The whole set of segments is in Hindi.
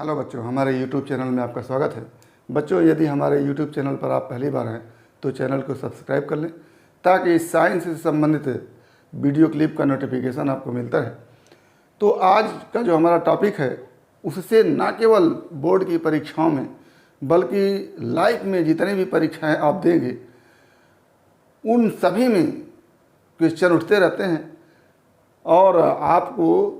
हेलो बच्चों, हमारे YouTube चैनल में आपका स्वागत है। बच्चों, यदि हमारे YouTube चैनल पर आप पहली बार हैं तो चैनल को सब्सक्राइब कर लें ताकि साइंस से संबंधित वीडियो क्लिप का नोटिफिकेशन आपको मिलता रहे। तो आज का जो हमारा टॉपिक है उससे न केवल बोर्ड की परीक्षाओं में बल्कि लाइफ में जितने भी परीक्षाएँ आप देंगे उन सभी में क्वेश्चन उठते रहते हैं और आपको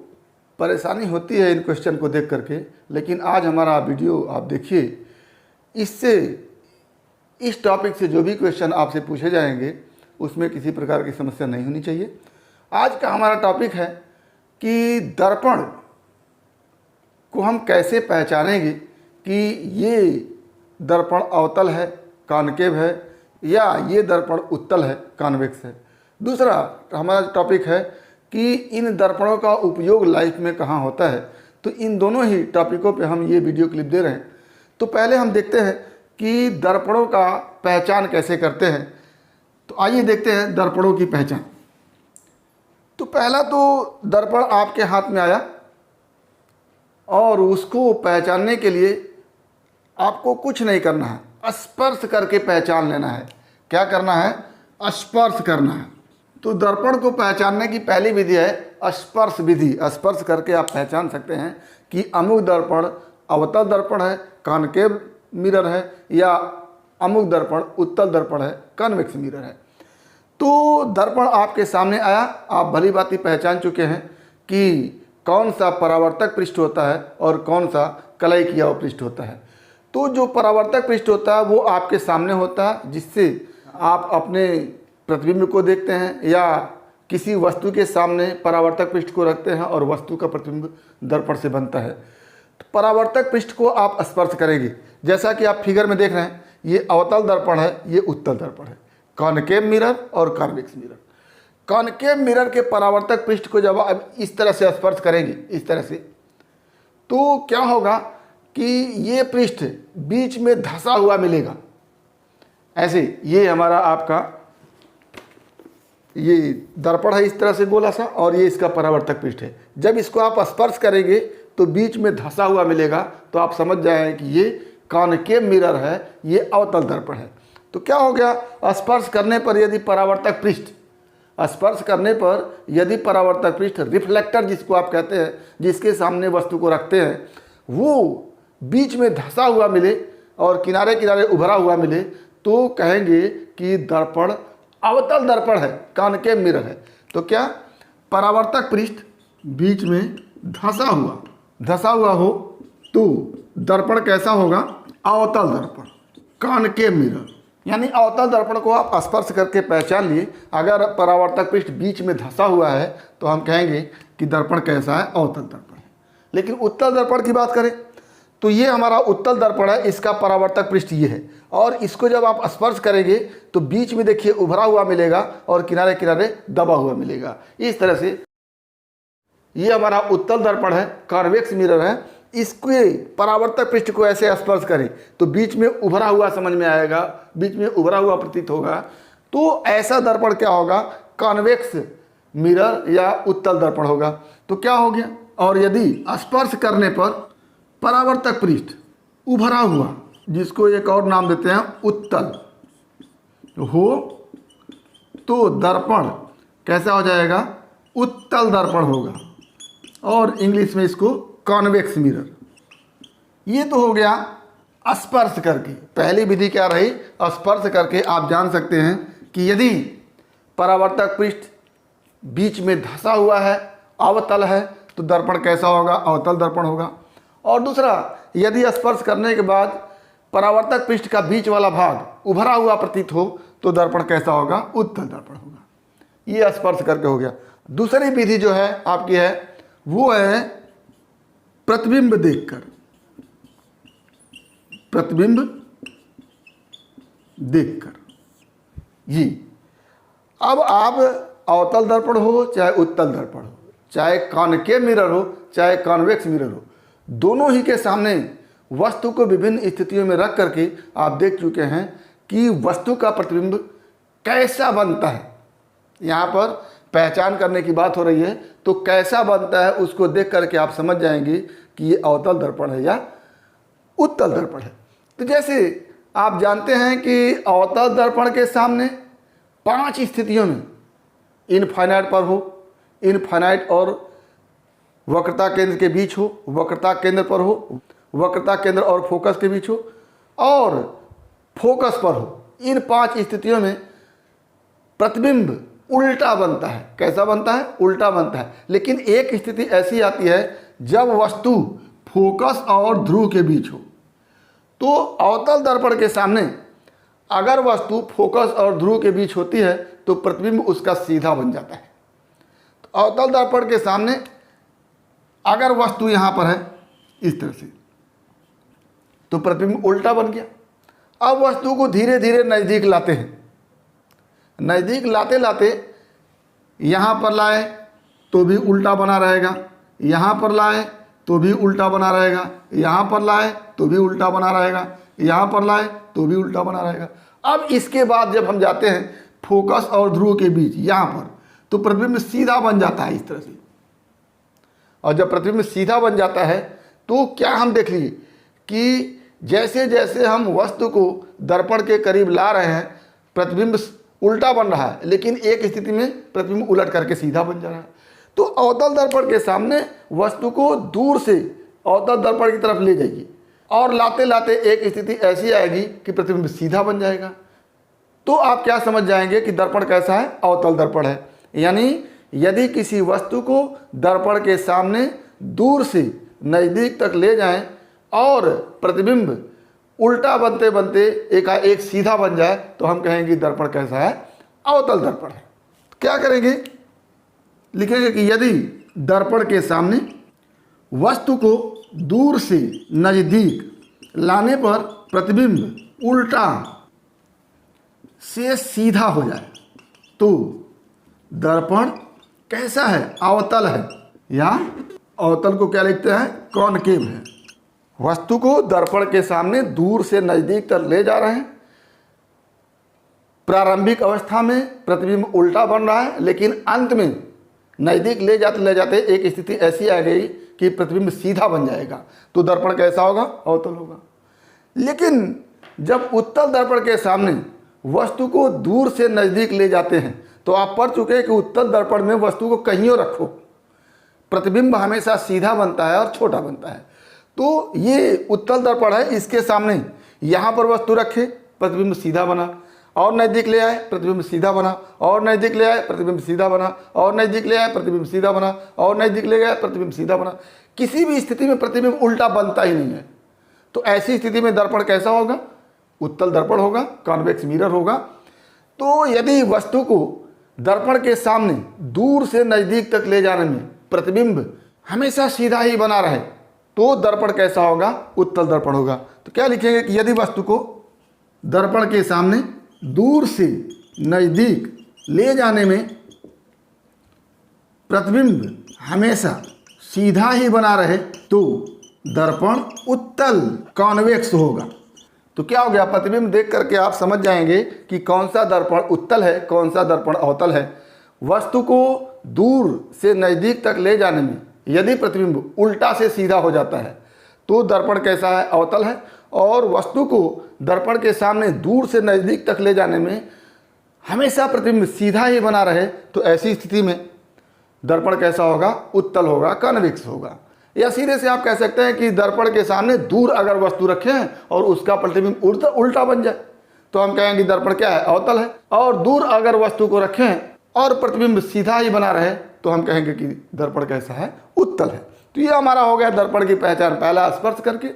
परेशानी होती है इन क्वेश्चन को देख करके। लेकिन आज हमारा वीडियो आप देखिए, इससे इस टॉपिक से जो भी क्वेश्चन आपसे पूछे जाएंगे उसमें किसी प्रकार की समस्या नहीं होनी चाहिए। आज का हमारा टॉपिक है कि दर्पण को हम कैसे पहचानेंगे कि ये दर्पण अवतल है, कॉनकेव है, या ये दर्पण उत्तल है, कॉन्वेक्स है। दूसरा हमारा टॉपिक है कि इन दर्पणों का उपयोग लाइफ में कहाँ होता है। तो इन दोनों ही टॉपिकों पे हम ये वीडियो क्लिप दे रहे हैं। तो पहले हम देखते हैं कि दर्पणों का पहचान कैसे करते हैं। तो आइए देखते हैं दर्पणों की पहचान। तो पहला तो दर्पण आपके हाथ में आया और उसको पहचानने के लिए आपको कुछ नहीं करना है, स्पर्श करके पहचान लेना है। क्या करना है? स्पर्श करना है। तो दर्पण को पहचानने की पहली विधि है स्पर्श विधि। स्पर्श करके आप पहचान सकते हैं कि अमुक दर्पण अवतल दर्पण है, कॉनकेव मिरर है, या अमुक दर्पण उत्तल दर्पण है, कॉन्वेक्स मिरर है। तो दर्पण आपके सामने आया, आप भली भांति पहचान चुके हैं कि कौन सा परावर्तक पृष्ठ होता है और कौन सा कलई किया हुआ पृष्ठ होता है। तो जो परावर्तक पृष्ठ होता है वो आपके सामने होता है, जिससे आप अपने प्रतिबिंब को देखते हैं, या किसी वस्तु के सामने परावर्तक पृष्ठ को रखते हैं और वस्तु का प्रतिबिंब दर्पण से बनता है। तो परावर्तक पृष्ठ को आप स्पर्श करेंगे। जैसा कि आप फिगर में देख रहे हैं, ये अवतल दर्पण है, ये उत्तल दर्पण है, कॉनकेव मिरर और कॉन्वेक्स मिरर। कॉनकेव मिरर के परावर्तक पृष्ठ को जब आप इस तरह से स्पर्श करेंगे, इस तरह से, तो क्या होगा कि ये पृष्ठ बीच में धंसा हुआ मिलेगा। ऐसे ये हमारा आपका ये दर्पण है, इस तरह से गोला सा, और ये इसका परावर्तक पृष्ठ है। जब इसको आप स्पर्श करेंगे तो बीच में धंसा हुआ मिलेगा, तो आप समझ जाएं कि ये कॉनकेव मिरर है, ये अवतल दर्पण है। तो क्या हो गया? स्पर्श करने पर यदि परावर्तक पृष्ठ, स्पर्श करने पर यदि परावर्तक पृष्ठ, रिफ्लेक्टर जिसको आप कहते हैं, जिसके सामने वस्तु को रखते हैं, वो बीच में धंसा हुआ मिले और किनारे किनारे उभरा हुआ मिले, तो कहेंगे कि दर्पण अवतल दर्पण है, कॉनकेव मिरर है। तो क्या परावर्तक पृष्ठ बीच में धंसा हुआ हो तो दर्पण कैसा होगा? अवतल दर्पण, कॉनकेव मिरर। यानी अवतल दर्पण को आप स्पर्श करके पहचान लिए। अगर परावर्तक पृष्ठ बीच में धंसा हुआ है तो हम कहेंगे कि दर्पण कैसा है? अवतल दर्पण है। लेकिन उत्तल दर्पण की बात करें तो ये हमारा उत्तल दर्पण है, इसका परावर्तक पृष्ठ ये है, और इसको जब आप स्पर्श करेंगे तो बीच में देखिए उभरा हुआ मिलेगा और किनारे किनारे दबा हुआ मिलेगा। इस तरह से ये हमारा उत्तल दर्पण है, कॉन्वेक्स मिरर है। इसके परावर्तक पृष्ठ को ऐसे स्पर्श करें तो बीच में उभरा हुआ समझ में आएगा, बीच में उभरा हुआ प्रतीत होगा। तो ऐसा दर्पण क्या होगा? कॉन्वेक्स मिरर या उत्तल दर्पण होगा। तो क्या हो गया? और यदि स्पर्श करने पर परावर्तक पृष्ठ उभरा हुआ, जिसको एक और नाम देते हैं उत्तल हो, तो दर्पण कैसा हो जाएगा? उत्तल दर्पण होगा, और इंग्लिश में इसको कॉन्वेक्स मिरर। ये तो हो गया स्पर्श करके। पहली विधि क्या रही? स्पर्श करके आप जान सकते हैं कि यदि परावर्तक पृष्ठ बीच में धंसा हुआ है, अवतल है, तो दर्पण कैसा होगा? अवतल दर्पण होगा। और दूसरा, यदि स्पर्श करने के बाद परावर्तक पृष्ठ का बीच वाला भाग उभरा हुआ प्रतीत हो तो दर्पण कैसा होगा? उत्तल दर्पण होगा। ये स्पर्श करके हो गया। दूसरी विधि जो है आपकी है वो है प्रतिबिंब देखकर। प्रतिबिंब देखकर ये, अब आप अवतल दर्पण हो चाहे उत्तल दर्पण हो, चाहे कॉनकेव मिरर हो चाहे कॉन्वेक्स मिरर हो, दोनों ही के सामने वस्तु को विभिन्न स्थितियों में रख करके आप देख चुके हैं कि वस्तु का प्रतिबिंब कैसा बनता है। यहाँ पर पहचान करने की बात हो रही है, तो कैसा बनता है उसको देख करके आप समझ जाएंगे कि ये अवतल दर्पण है या उत्तल दर्पण है। तो जैसे आप जानते हैं कि अवतल दर्पण के सामने 5 स्थितियों में इनफाइनाइट पर हो, इनफाइनाइट और वक्रता केंद्र के बीच हो, वक्रता केंद्र पर हो, वक्रता केंद्र और फोकस के बीच हो, और फोकस पर हो। इन 5 स्थितियों में प्रतिबिंब उल्टा बनता है। कैसा बनता है? उल्टा बनता है। लेकिन एक स्थिति ऐसी आती है जब वस्तु फोकस और ध्रुव के बीच हो। तो अवतल दर्पण के सामने अगर वस्तु फोकस और ध्रुव के बीच होती है तो प्रतिबिंब उसका सीधा बन जाता है। तो अवतल दर्पण के सामने अगर वस्तु यहाँ पर है इस तरह से, तो प्रतिबिंब उल्टा बन गया। अब वस्तु को धीरे धीरे नज़दीक लाते हैं। नज़दीक लाते लाते यहाँ पर लाए तो भी उल्टा बना रहेगा, यहाँ पर लाए तो भी उल्टा बना रहेगा, यहाँ पर लाए तो भी उल्टा बना रहेगा, यहाँ पर लाए तो भी उल्टा बना रहेगा। अब इसके बाद जब हम जाते हैं फोकस और ध्रुव के बीच यहाँ पर, तो प्रतिबिंब सीधा बन जाता है इस तरह से। और जब प्रतिबिंब सीधा बन जाता है तो क्या हम देख लीजिए कि जैसे जैसे हम वस्तु को दर्पण के करीब ला रहे हैं प्रतिबिंब उल्टा बन रहा है, लेकिन एक स्थिति में प्रतिबिंब उलट करके सीधा बन जा रहा है। तो अवतल दर्पण के सामने वस्तु को दूर से अवतल दर्पण की तरफ ले जाइए और लाते लाते एक स्थिति ऐसी आएगी कि प्रतिबिंब सीधा बन जाएगा। तो आप क्या समझ जाएंगे कि दर्पण कैसा है? अवतल दर्पण है। यानी यदि किसी वस्तु को दर्पण के सामने दूर से नज़दीक तक ले जाएं और प्रतिबिंब उल्टा बनते बनते एकाएक सीधा बन जाए तो हम कहेंगे दर्पण कैसा है? अवतल दर्पण है। क्या करेंगे? लिखेंगे कि यदि दर्पण के सामने वस्तु को दूर से नज़दीक लाने पर प्रतिबिंब उल्टा से सीधा हो जाए तो दर्पण कैसा है? अवतल है। या अवतल को क्या लिखते हैं? कॉनकेव है। वस्तु को दर्पण के सामने दूर से नज़दीक तक ले जा रहे हैं। प्रारंभिक अवस्था में प्रतिबिंब उल्टा बन रहा है, लेकिन अंत में नज़दीक ले जाते एक स्थिति ऐसी आ गई कि प्रतिबिंब सीधा बन जाएगा। तो दर्पण कैसा होगा? अवतल होगा। लेकिन जब उत्तल दर्पण के सामने वस्तु को दूर से नज़दीक ले जाते हैं तो आप पढ़ चुके हैं कि उत्तल दर्पण में वस्तु को कहीं रखो, प्रतिबिंब हमेशा सीधा बनता है और छोटा बनता है। तो ये उत्तल दर्पण है, इसके सामने यहाँ पर वस्तु रखे, प्रतिबिंब सीधा बना, और नज़दीक ले आए प्रतिबिंब सीधा बना, और नज़दीक ले आए प्रतिबिंब सीधा बना, और नज़दीक ले आए प्रतिबिंब सीधा बना, और नज़दीक ले गए प्रतिबिंब सीधा बना। किसी भी स्थिति में प्रतिबिंब उल्टा बनता ही नहीं है। तो ऐसी स्थिति में दर्पण कैसा होगा? उत्तल दर्पण होगा, कॉन्वेक्स मिरर होगा। तो यदि वस्तु को दर्पण के सामने दूर से नज़दीक तक ले जाने में प्रतिबिंब हमेशा सीधा ही बना रहे तो दर्पण कैसा होगा? उत्तल दर्पण होगा। तो क्या लिखेंगे कि यदि वस्तु को दर्पण के सामने दूर से नज़दीक ले जाने में प्रतिबिंब हमेशा सीधा ही बना रहे तो दर्पण उत्तल कॉन्वेक्स होगा। तो क्या हो गया? प्रतिबिंब देख करके आप समझ जाएंगे कि कौन सा दर्पण उत्तल है, कौन सा दर्पण अवतल है। वस्तु को दूर से नज़दीक तक ले जाने में यदि प्रतिबिंब उल्टा से सीधा हो जाता है तो दर्पण कैसा है? अवतल है। और वस्तु को दर्पण के सामने दूर से नज़दीक तक ले जाने में हमेशा प्रतिबिंब सीधा ही बना रहे तो ऐसी स्थिति में दर्पण कैसा होगा? उत्तल होगा, कॉन्वेक्स होगा। या सीधे से आप कह सकते हैं कि दर्पण के सामने दूर अगर वस्तु रखें और उसका प्रतिबिंब उल्टा बन जाए तो हम कहेंगे दर्पण क्या है? अवतल है। और दूर अगर वस्तु को रखें और प्रतिबिंब सीधा ही बना रहे तो हम कहेंगे कि दर्पण कैसा है? उत्तल है। तो ये हमारा हो गया दर्पण की पहचान। पहला, स्पर्श करके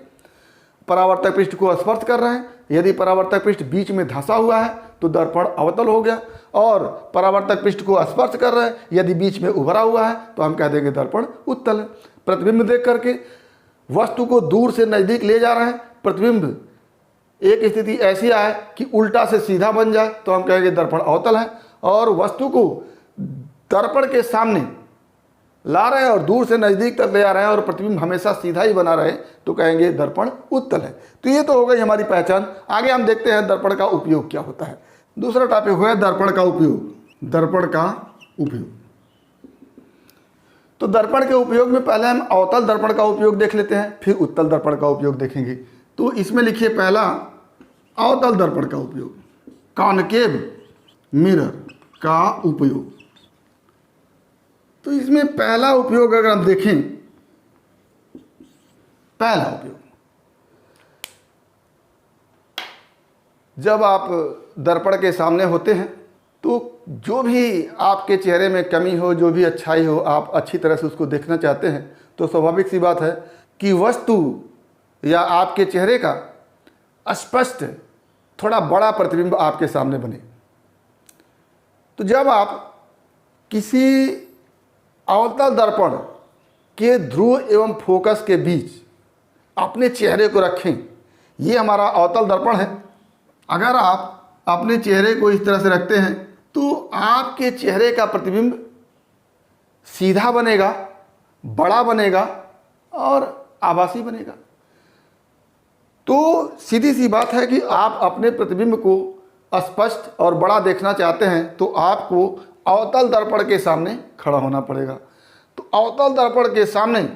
परावर्तक पृष्ठ को स्पर्श कर रहे हैं। यदि परावर्तक पृष्ठ बीच में धंसा हुआ है तो दर्पण अवतल हो गया। और परावर्तक पृष्ठ को स्पर्श कर रहे हैं, यदि बीच में उभरा हुआ है तो हम कह देंगे दर्पण उत्तल है। प्रतिबिंब देख करके वस्तु को दूर से नज़दीक ले जा रहे हैं, प्रतिबिंब एक स्थिति ऐसी आए कि उल्टा से सीधा बन जाए तो हम कहेंगे दर्पण अवतल है। और वस्तु को दर्पण के सामने ला रहे हैं और दूर से नज़दीक तक ले आ रहे हैं और प्रतिबिंब हमेशा सीधा ही बना रहे तो कहेंगे दर्पण उत्तल है। तो ये तो हो गई हमारी पहचान। आगे हम देखते हैं दर्पण का उपयोग क्या होता है। दूसरा टॉपिक हुआ दर्पण का उपयोग। दर्पण का उपयोग। तो दर्पण के उपयोग में पहले हम अवतल दर्पण का उपयोग देख लेते हैं, फिर उत्तल दर्पण का उपयोग देखेंगे। तो इसमें लिखिए पहला अवतल दर्पण का उपयोग, कॉनकेव मिरर का उपयोग। तो इसमें पहला उपयोग अगर हम देखें, पहला उपयोग, जब आप दर्पण के सामने होते हैं तो जो भी आपके चेहरे में कमी हो, जो भी अच्छाई हो, आप अच्छी तरह से उसको देखना चाहते हैं, तो स्वाभाविक सी बात है कि वस्तु या आपके चेहरे का स्पष्ट थोड़ा बड़ा प्रतिबिंब आपके सामने बने। तो जब आप किसी अवतल दर्पण के ध्रुव एवं फोकस के बीच अपने चेहरे को रखें, ये हमारा अवतल दर्पण है। अगर आप अपने चेहरे को इस तरह से रखते हैं तो आपके चेहरे का प्रतिबिंब सीधा बनेगा, बड़ा बनेगा और आभासी बनेगा। तो सीधी सी बात है कि आप अपने प्रतिबिंब को स्पष्ट और बड़ा देखना चाहते हैं तो आपको अवतल दर्पण के सामने खड़ा होना पड़ेगा। तो अवतल दर्पण के सामने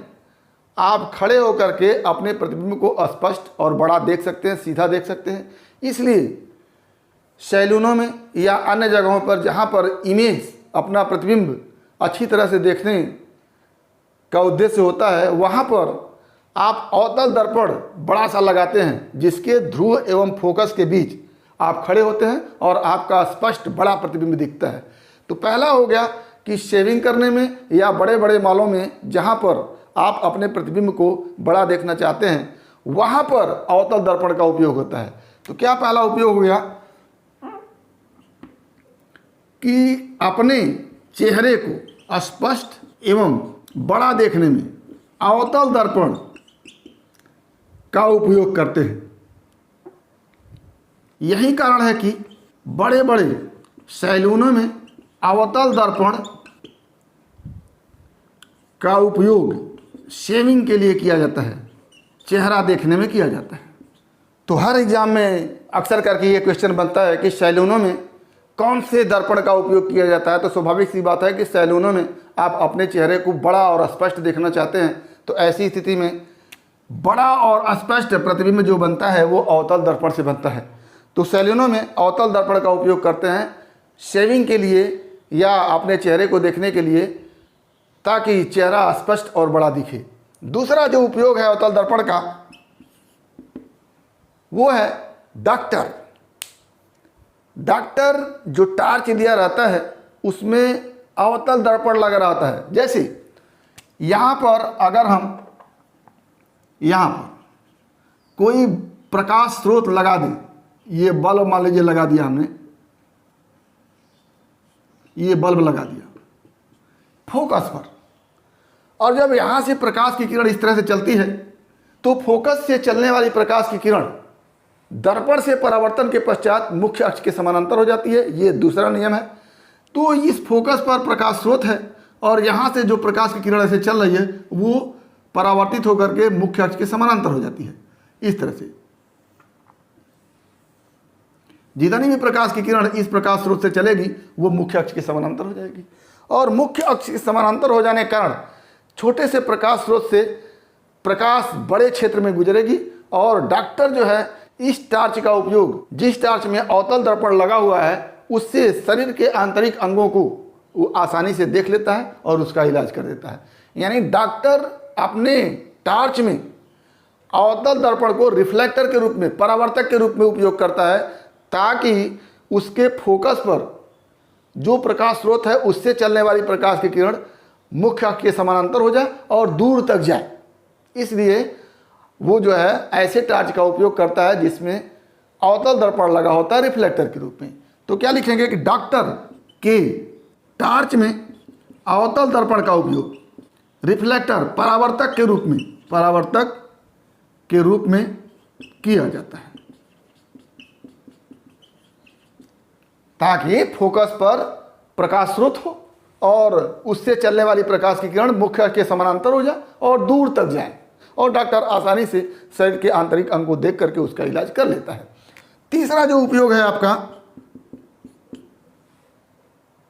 आप खड़े होकर के अपने प्रतिबिंब को स्पष्ट और बड़ा देख सकते हैं, सीधा देख सकते हैं। इसलिए सैलूनों में या अन्य जगहों पर जहाँ पर इमेज, अपना प्रतिबिंब अच्छी तरह से देखने का उद्देश्य होता है, वहाँ पर आप अवतल दर्पण बड़ा सा लगाते हैं, जिसके ध्रुव एवं फोकस के बीच आप खड़े होते हैं और आपका स्पष्ट बड़ा प्रतिबिंब दिखता है। तो पहला हो गया कि शेविंग करने में या बड़े बड़े मॉलों में जहाँ पर आप अपने प्रतिबिंब को बड़ा देखना चाहते हैं, वहाँ पर अवतल दर्पण का उपयोग होता है। तो क्या पहला उपयोग हो गया कि अपने चेहरे को स्पष्ट एवं बड़ा देखने में अवतल दर्पण का उपयोग करते हैं। यही कारण है कि बड़े बड़े सैलूनों में अवतल दर्पण का उपयोग शेविंग के लिए किया जाता है, चेहरा देखने में किया जाता है। तो हर एग्जाम में अक्सर करके ये क्वेश्चन बनता है कि सैलूनों में कौन से दर्पण का उपयोग किया जाता है। तो स्वाभाविक सी बात है कि सैलूनों में आप अपने चेहरे को बड़ा और स्पष्ट देखना चाहते हैं, तो ऐसी स्थिति में बड़ा और स्पष्ट प्रतिबिंब जो बनता है वो अवतल दर्पण से बनता है। तो सैलूनों में अवतल दर्पण का उपयोग करते हैं शेविंग के लिए या अपने चेहरे को देखने के लिए, ताकि चेहरा स्पष्ट और बड़ा दिखे। दूसरा जो उपयोग है अवतल दर्पण का वो है डॉक्टर। डॉक्टर जो टार्च दिया रहता है उसमें अवतल दर्पण लगा रहता है। जैसे यहाँ पर अगर हम यहाँ पर कोई प्रकाश स्रोत लगा दें, ये बल्ब मान लीजिए लगा दिया हमने, ये बल्ब लगा दिया फोकस पर, और जब यहाँ से प्रकाश की किरण इस तरह से चलती है तो फोकस से चलने वाली प्रकाश की किरण दर्पण से परावर्तन के पश्चात मुख्य अक्ष के समानांतर हो जाती है। ये दूसरा नियम है। तो इस फोकस पर प्रकाश स्रोत है और यहाँ से जो प्रकाश की किरण ऐसे चल रही है वो परावर्तित होकर के मुख्य अक्ष के समानांतर हो जाती है। इस तरह से जितनी भी प्रकाश की किरण इस प्रकाश स्रोत से चलेगी वो मुख्य अक्ष के समानांतर हो जाएगी, और मुख्य अक्ष के समानांतर हो जाने के कारण छोटे से प्रकाश स्रोत से प्रकाश बड़े क्षेत्र में गुजरेगी। और डॉक्टर जो है इस टार्च का उपयोग, जिस टार्च में अवतल दर्पण लगा हुआ है, उससे शरीर के आंतरिक अंगों को वो आसानी से देख लेता है और उसका इलाज कर देता है। यानी डॉक्टर अपने टार्च में अवतल दर्पण को रिफ्लेक्टर के रूप में, परावर्तक के रूप में उपयोग करता है, ताकि उसके फोकस पर जो प्रकाश स्रोत है उससे चलने वाली प्रकाश की किरण मुख्य अक्ष के समानांतर हो जाए और दूर तक जाए। इसलिए वो जो है ऐसे टार्च का उपयोग करता है जिसमें अवतल दर्पण लगा होता है रिफ्लेक्टर के रूप में। तो क्या लिखेंगे कि डॉक्टर के टार्च में अवतल दर्पण का उपयोग रिफ्लेक्टर, परावर्तक के रूप में किया जाता है, ताकि फोकस पर प्रकाश स्रोत हो और उससे चलने वाली प्रकाश की किरण मुख्य अक्ष के समानांतर हो जाए और दूर तक जाए, और डॉक्टर आसानी से शरीर के आंतरिक अंग को देख करके उसका इलाज कर लेता है। तीसरा जो उपयोग है आपका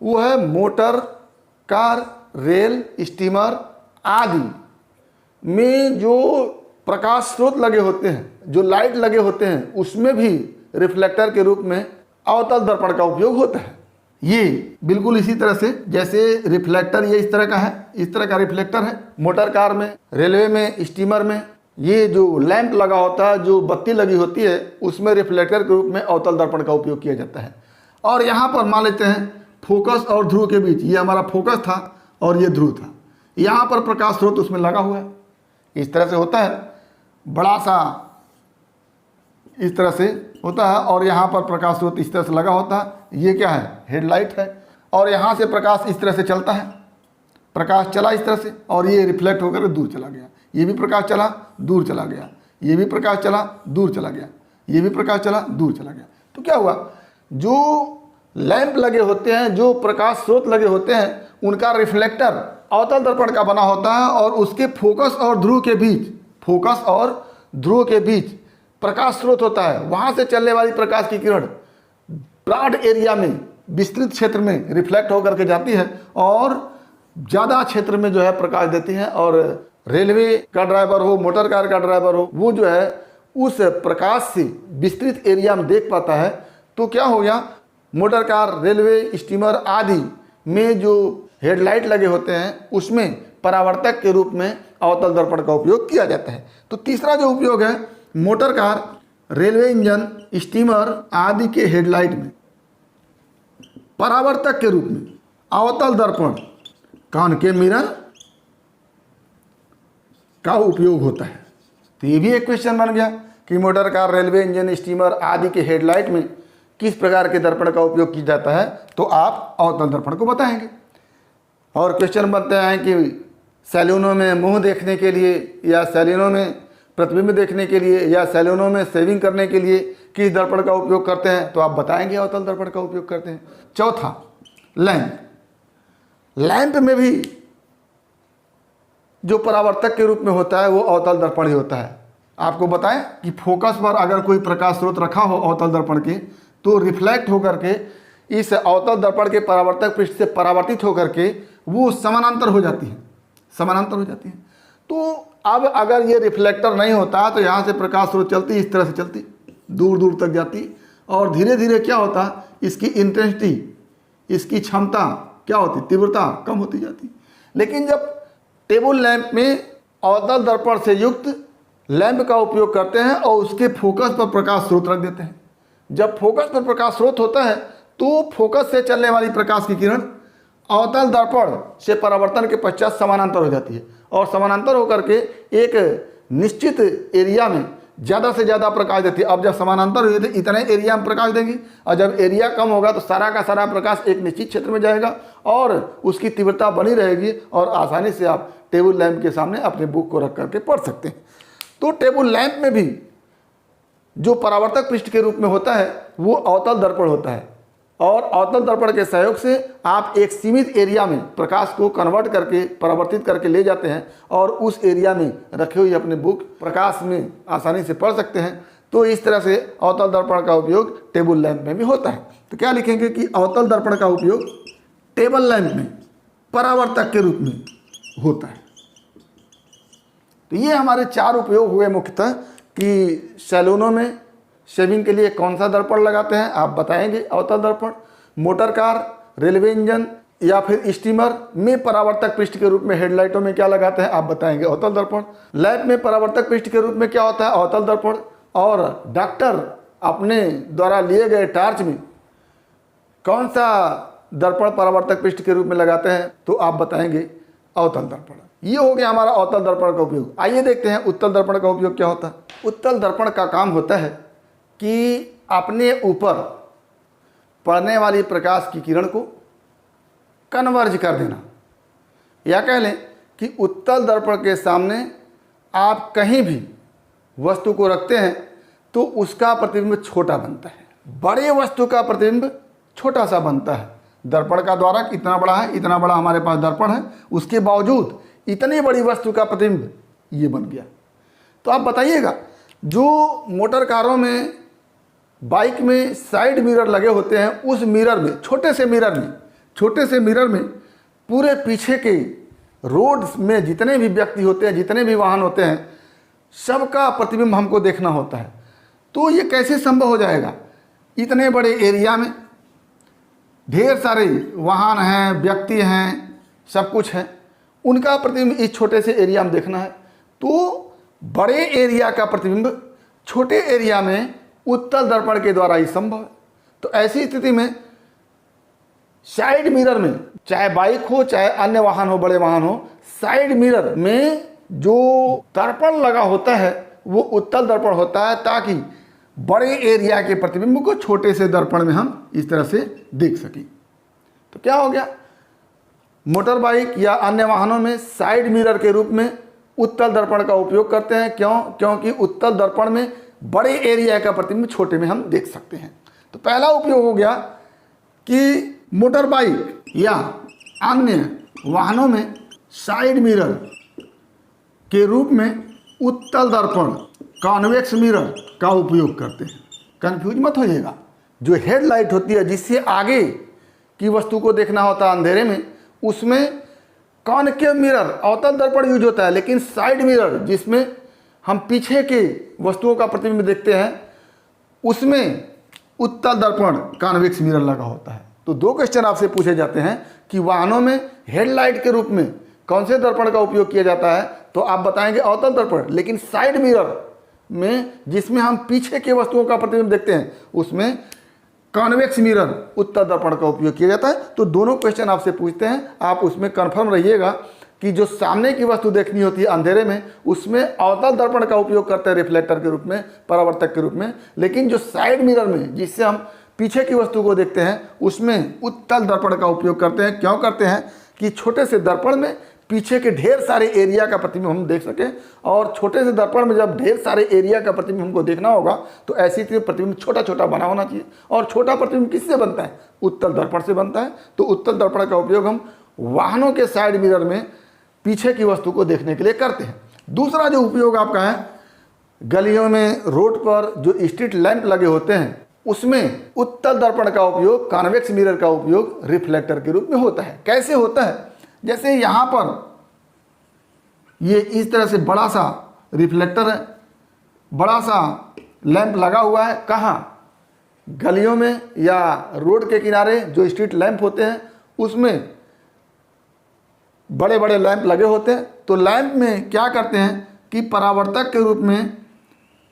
वो है मोटर कार रेल, स्टीमर आदि में जो प्रकाश स्रोत लगे होते हैं, जो लाइट लगे होते हैं, उसमें भी रिफ्लेक्टर के रूप में अवतल दर्पण का उपयोग होता है। ये बिल्कुल इसी तरह से जैसे रिफ्लेक्टर ये इस तरह का है, इस तरह का रिफ्लेक्टर है। मोटर कार में, रेलवे में, स्टीमर में ये जो लैंप लगा होता है, जो बत्ती लगी होती है, उसमें रिफ्लेक्टर के रूप में अवतल दर्पण का उपयोग किया जाता है। और यहाँ पर मान लेते हैं फोकस और ध्रुव के बीच, ये हमारा फोकस था और ये ध्रुव था, यहाँ पर प्रकाश स्रोत उसमें लगा हुआ है, इस तरह से होता है, बड़ा सा इस तरह से होता है, और यहाँ पर प्रकाश स्रोत इस तरह से लगा होता है। ये क्या है? हेडलाइट है। और यहाँ से प्रकाश इस तरह से चलता है, प्रकाश चला इस तरह से और ये रिफ्लेक्ट होकर दूर चला गया, ये भी प्रकाश चला दूर चला गया, ये भी प्रकाश चला दूर चला गया, ये भी प्रकाश चला दूर चला गया। तो क्या हुआ? जो लैंप लगे होते हैं, जो प्रकाश स्रोत लगे होते हैं, उनका रिफ्लेक्टर अवतल दर्पण का बना होता है और उसके फोकस और ध्रुव के बीच, फोकस और ध्रुव के बीच प्रकाश स्रोत होता है। वहाँ से चलने वाली प्रकाश की किरण ब्रॉड एरिया में, विस्तृत क्षेत्र में रिफ्लेक्ट होकर के जाती है और ज़्यादा क्षेत्र में जो है प्रकाश देती है। और रेलवे का ड्राइवर हो, मोटर कार का ड्राइवर हो, वो जो है उस प्रकाश से विस्तृत एरिया में देख पाता है। तो क्या हो गया? मोटर कार, रेलवे, स्टीमर आदि में जो हेडलाइट लगे होते हैं, उसमें परावर्तक के रूप में अवतल दर्पण का उपयोग किया जाता है। तो तीसरा जो उपयोग है, motor car, railway engine, steamer आदि के हेडलाइट में परावर्तक के रूप में अवतल दर्पण, कान के मिरर का उपयोग होता है। तो ये भी एक क्वेश्चन बन गया कि motor car, railway engine, steamer आदि के हेडलाइट में किस प्रकार के दर्पण का उपयोग किया जाता है, तो आप अवतल दर्पण को बताएंगे। और क्वेश्चन बनते हैं कि सैलूनों में मुंह देखने के लिए, या सैलूनों में प्रतिबिंब देखने के लिए, या सैलूनों में शेविंग करने के लिए किस दर्पण का उपयोग करते हैं, तो आप बताएंगे अवतल दर्पण का उपयोग करते हैं। चौथा, लैंप। लैंप में भी जो परावर्तक के रूप में होता है वो अवतल दर्पण ही होता है। आपको बताएं कि फोकस पर अगर कोई प्रकाश स्रोत रखा हो अवतल दर्पण के, तो रिफ्लेक्ट होकर के इस अवतल दर्पण के परावर्तक पृष्ठ से परावर्तित होकर के वो समानांतर हो जाती है, समानांतर हो जाती है। तो अब अगर ये रिफ्लेक्टर नहीं होता तो यहाँ से प्रकाश स्रोत चलती, इस तरह से चलती, दूर दूर तक जाती, और धीरे धीरे क्या होता, इसकी इंटेंसिटी, इसकी क्षमता क्या होती, तीव्रता कम होती जाती। लेकिन जब टेबल लैंप में अवतल दर्पण से युक्त लैंप का उपयोग करते हैं और उसके फोकस पर प्रकाश स्रोत रख देते हैं, जब फोकस पर प्रकाश स्रोत होता है तो फोकस से चलने वाली प्रकाश की किरण अवतल दर्पण से परावर्तन के पश्चात समानांतर हो जाती है, और समानांतर होकर के एक निश्चित एरिया में ज़्यादा से ज़्यादा प्रकाश देती है। अब जब समानांतर हुए थे इतने एरिया में प्रकाश देंगी, और जब एरिया कम होगा तो सारा का सारा प्रकाश एक निश्चित क्षेत्र में जाएगा और उसकी तीव्रता बनी रहेगी, और आसानी से आप टेबल लैंप के सामने अपने बुक को रख करके पढ़ सकते हैं। तो टेबल लैंप में भी जो परावर्तक पृष्ठ के रूप में होता है वो अवतल दर्पण होता है, और अवतल दर्पण के सहयोग से आप एक सीमित एरिया में प्रकाश को कन्वर्ट करके, परावर्तित करके ले जाते हैं, और उस एरिया में रखे हुए अपने बुक प्रकाश में आसानी से पढ़ सकते हैं। तो इस तरह से अवतल दर्पण का उपयोग टेबल लैंप में भी होता है। तो क्या लिखेंगे कि अवतल दर्पण का उपयोग टेबल लैंप में परावर्तक के रूप में होता है। तो ये हमारे चार उपयोग हुए मुख्यतः, कि सैलूनों में शेविंग के लिए कौन सा दर्पण लगाते हैं आप बताएंगे अवतल दर्पण, मोटर कार, रेलवे इंजन या फिर स्टीमर में परावर्तक पृष्ठ के रूप में हेडलाइटों में क्या लगाते हैं आप बताएंगे अवतल दर्पण, लैंप में परावर्तक पृष्ठ के रूप में क्या होता है अवतल दर्पण, और डॉक्टर अपने द्वारा लिए गए टार्च में कौन सा दर्पण परावर्तक पृष्ठ के रूप में लगाते हैं तो आप बताएंगे अवतल दर्पण। ये हो गया हमारा अवतल दर्पण का उपयोग। आइए देखते हैं उत्तल दर्पण का उपयोग क्या होता है। उत्तल दर्पण का काम होता है कि अपने ऊपर पड़ने वाली प्रकाश की किरण को कन्वर्ज कर देना, या कह लें कि उत्तल दर्पण के सामने आप कहीं भी वस्तु को रखते हैं तो उसका प्रतिबिंब छोटा बनता है, बड़े वस्तु का प्रतिबिंब छोटा सा बनता है। दर्पण का द्वारक इतना बड़ा है, इतना बड़ा हमारे पास दर्पण है, उसके बावजूद इतनी बड़ी वस्तु का प्रतिबिंब ये बन गया। तो आप बताइएगा, जो मोटर कारों में, बाइक में साइड मिरर लगे होते हैं, उस मिरर में, छोटे से मिरर में पूरे पीछे के रोड में जितने भी व्यक्ति होते हैं, जितने भी वाहन होते हैं, सबका प्रतिबिंब हमको देखना होता है। तो ये कैसे संभव हो जाएगा? इतने बड़े एरिया में ढेर सारे वाहन हैं, व्यक्ति हैं, सब कुछ है, उनका प्रतिबिंब इस छोटे से एरिया में देखना है। तो बड़े एरिया का प्रतिबिंब छोटे एरिया में उत्तल दर्पण के द्वारा ही संभव है। तो ऐसी स्थिति में साइड मिरर में, चाहे बाइक हो चाहे अन्य वाहन हो, बड़े वाहन हो, साइड मिरर में जो दर्पण लगा होता है वो उत्तल दर्पण होता है, ताकि बड़े एरिया के प्रतिबिंब को छोटे से दर्पण में हम इस तरह से देख सकें। तो क्या हो गया? मोटर बाइक या अन्य वाहनों में साइड मिरर के रूप में उत्तल दर्पण का उपयोग करते हैं। क्यों? क्योंकि उत्तल दर्पण में बड़े एरिया का प्रतिबिंब छोटे में हम देख सकते हैं। तो पहला उपयोग हो गया कि मोटर बाइक या अन्य वाहनों में साइड मिरर के रूप में उत्तल दर्पण, कॉन्वेक्स मिरर का उपयोग करते हैं। कंफ्यूज मत होइएगा। जो हेडलाइट होती है जिससे आगे की वस्तु को देखना होता है अंधेरे में, उसमें कॉनकेव मिरर, अवतल दर्पण यूज होता है। लेकिन साइड मिरर जिसमें हम पीछे के वस्तुओं का प्रतिबिंब देखते हैं, उसमें उत्तल दर्पण, कॉन्वेक्स मिरर लगा होता है। तो दो क्वेश्चन आपसे पूछे जाते हैं कि वाहनों में हेडलाइट के रूप में कौन से दर्पण का उपयोग किया जाता है, तो आप बताएंगे अवतल दर्पण। लेकिन साइड मिरर में जिसमें हम पीछे के वस्तुओं का प्रतिबिंब देखते हैं, उसमें कॉन्वेक्स मिरर, उत्तल दर्पण का उपयोग किया जाता है। तो दोनों क्वेश्चन आपसे पूछते हैं, आप उसमें कन्फर्म रहिएगा कि जो सामने की वस्तु देखनी होती है अंधेरे में, उसमें अवतल दर्पण का उपयोग करते हैं रिफ्लेक्टर के रूप में, परावर्तक के रूप में। लेकिन जो साइड मिरर में जिससे हम पीछे की वस्तु को देखते हैं, उसमें उत्तल दर्पण का उपयोग करते हैं। क्यों करते हैं? कि छोटे से दर्पण में पीछे के ढेर सारे एरिया का प्रतिबिंब हम देख सकें। और छोटे से दर्पण में जब ढेर सारे एरिया का प्रतिबिंब हमको देखना होगा, तो ऐसी स्थिति प्रतिबिंब छोटा छोटा बना होना चाहिए। और छोटा प्रतिबिंब किससे बनता है? उत्तल दर्पण से बनता है। तो उत्तल दर्पण का उपयोग हम वाहनों के साइड मिरर में पीछे की वस्तु को देखने के लिए करते हैं। दूसरा जो उपयोग आपका है, गलियों में, रोड पर जो स्ट्रीट लैंप लगे होते हैं, उसमें उत्तल दर्पण का उपयोग, कॉन्वेक्स मिरर का उपयोग रिफ्लेक्टर के रूप में होता है। कैसे होता है? जैसे यहाँ पर ये इस तरह से बड़ा सा रिफ्लेक्टर है, बड़ा सा लैंप लगा हुआ है। कहाँ? गलियों में या रोड के किनारे जो स्ट्रीट लैंप होते हैं, उसमें बड़े बड़े लैंप लगे होते हैं। तो लैंप में क्या करते हैं कि परावर्तक के रूप में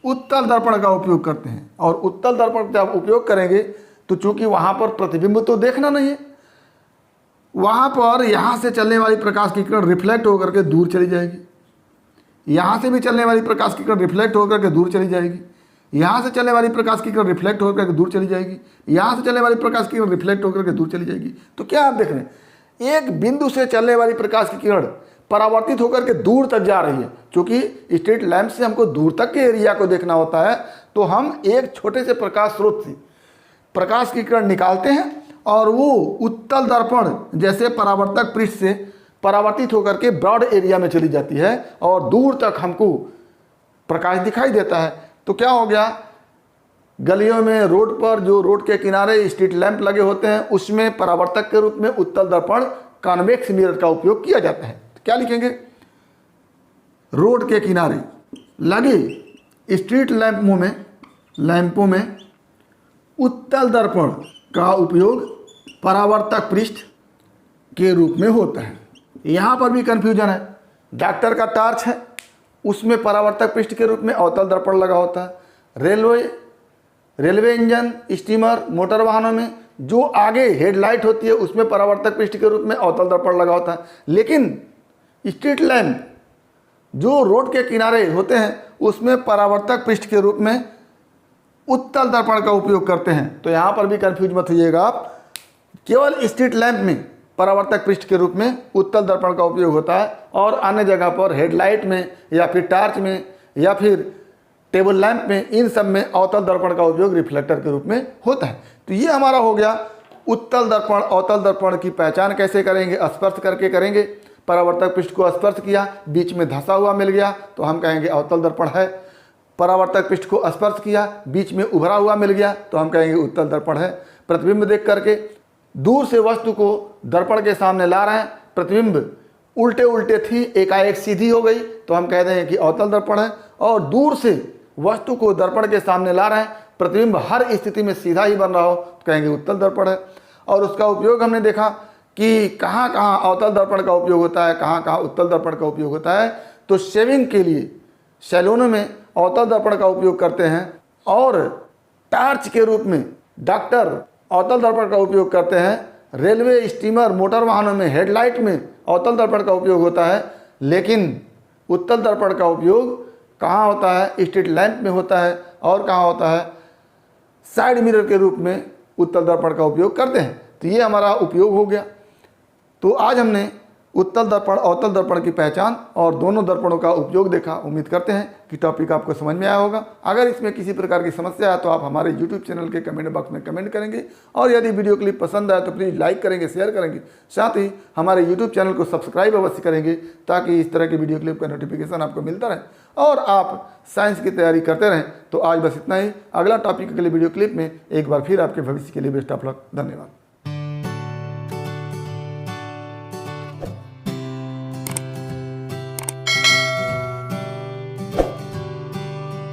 उत्तल दर्पण का उपयोग करते हैं। और उत्तल दर्पण जब उपयोग करेंगे तो चूंकि वहाँ पर प्रतिबिंब तो देखना नहीं है, वहाँ पर यहाँ से चलने वाली प्रकाश की किरण रिफ्लेक्ट होकर के दूर चली जाएगी, यहाँ से भी चलने वाली प्रकाश की किरण रिफ्लेक्ट होकर के दूर चली जाएगी, यहाँ से चलने वाली प्रकाश की किरण रिफ्लेक्ट होकर के दूर चली जाएगी, यहाँ से चलने वाली प्रकाश की किरण रिफ्लेक्ट होकर के दूर चली जाएगी। तो क्या आप देख रहे हैं? एक बिंदु से चलने वाली प्रकाश की किरण परावर्तित होकर के दूर तक जा रही है। क्योंकि स्ट्रीट लैंप से हमको दूर तक के एरिया को देखना होता है, तो हम एक छोटे से प्रकाश स्रोत से प्रकाश की किरण निकालते हैं और वो उत्तल दर्पण जैसे परावर्तक पृष्ठ से परावर्तित होकर के ब्रॉड एरिया में चली जाती है और दूर तक हमको प्रकाश दिखाई देता है। तो क्या हो गया? गलियों में, रोड पर, जो रोड के किनारे स्ट्रीट लैंप लगे होते हैं, उसमें परावर्तक के रूप में उत्तल दर्पण, कॉन्वेक्स मिरर का उपयोग किया जाता है। तो क्या लिखेंगे? रोड के किनारे लगे स्ट्रीट लैंपों में उत्तल दर्पण का उपयोग परावर्तक पृष्ठ के रूप में होता है। यहाँ पर भी कन्फ्यूजन है। डॉक्टर का टार्च है, उसमें परावर्तक पृष्ठ के रूप में अवतल दर्पण लगा होता है। रेलवे इंजन, स्टीमर, मोटर वाहनों में जो आगे हेडलाइट होती है, उसमें परावर्तक पृष्ठ के रूप में अवतल दर्पण लगा होता है। लेकिन स्ट्रीट लैंप जो रोड के किनारे होते हैं, उसमें परावर्तक पृष्ठ के रूप में उत्तल दर्पण का उपयोग करते हैं। तो यहाँ पर भी कंफ्यूज मत होइएगा आप। केवल स्ट्रीट लैंप में परावर्तक पृष्ठ के रूप में उत्तल दर्पण का उपयोग होता है, और अन्य जगह पर हेडलाइट में या फिर टार्च में या फिर टेबल लैंप में, इन सब में अवतल दर्पण का उपयोग रिफ्लेक्टर के रूप में होता है। तो ये हमारा हो गया उत्तल दर्पण। अवतल दर्पण की पहचान कैसे करेंगे? स्पर्श करके करेंगे। परावर्तक पृष्ठ को स्पर्श किया, बीच में धंसा हुआ मिल गया, तो हम कहेंगे अवतल दर्पण है। परावर्तक पृष्ठ को स्पर्श किया, बीच में उभरा हुआ मिल गया, तो हम कहेंगे उत्तल दर्पण है। प्रतिबिंब देख करके दूर से वस्तु को दर्पण के सामने ला रहे हैं, प्रतिबिंब उल्टे उल्टे थी, एकाएक सीधी हो गई तो हम कहते हैं कि अवतल दर्पण है। और दूर से वस्तु को दर्पण के सामने ला रहे हैं, प्रतिबिंब हर स्थिति में सीधा ही बन रहा हो तो कहेंगे उत्तल दर्पण है। और उसका उपयोग हमने देखा कि कहाँ कहाँ अवतल दर्पण का उपयोग होता है, कहाँ कहाँ उत्तल दर्पण का उपयोग होता है। तो शेविंग के लिए सैलूनों में अवतल दर्पण का उपयोग करते हैं, और टार्च के रूप में डॉक्टर अवतल दर्पण का उपयोग करते हैं। रेलवे, स्टीमर, मोटर वाहनों में हेडलाइट में अवतल दर्पण का उपयोग होता है। लेकिन उत्तल दर्पण का उपयोग कहाँ होता है? स्ट्रीट लैंप में होता है। और कहाँ होता है? साइड मिरर के रूप में उत्तल दर्पण का उपयोग करते हैं। तो ये हमारा उपयोग हो गया। तो आज हमने उत्तल दर्पण, अवतल दर्पण की पहचान और दोनों दर्पणों का उपयोग देखा। उम्मीद करते हैं कि टॉपिक आपको समझ में आया होगा। अगर इसमें किसी प्रकार की समस्या है तो आप हमारे YouTube चैनल के कमेंट बॉक्स में कमेंट करेंगे, और यदि वीडियो क्लिप पसंद आए तो प्लीज़ लाइक करेंगे, शेयर करेंगे, साथ ही हमारे YouTube चैनल को सब्सक्राइब अवश्य करेंगे, ताकि इस तरह की वीडियो क्लिप का नोटिफिकेशन आपको मिलता रहे और आप साइंस की तैयारी करते रहें। तो आज बस इतना ही। अगला टॉपिक के लिए वीडियो क्लिप में एक बार फिर आपके भविष्य के लिए बेस्ट ऑफ लक। धन्यवाद।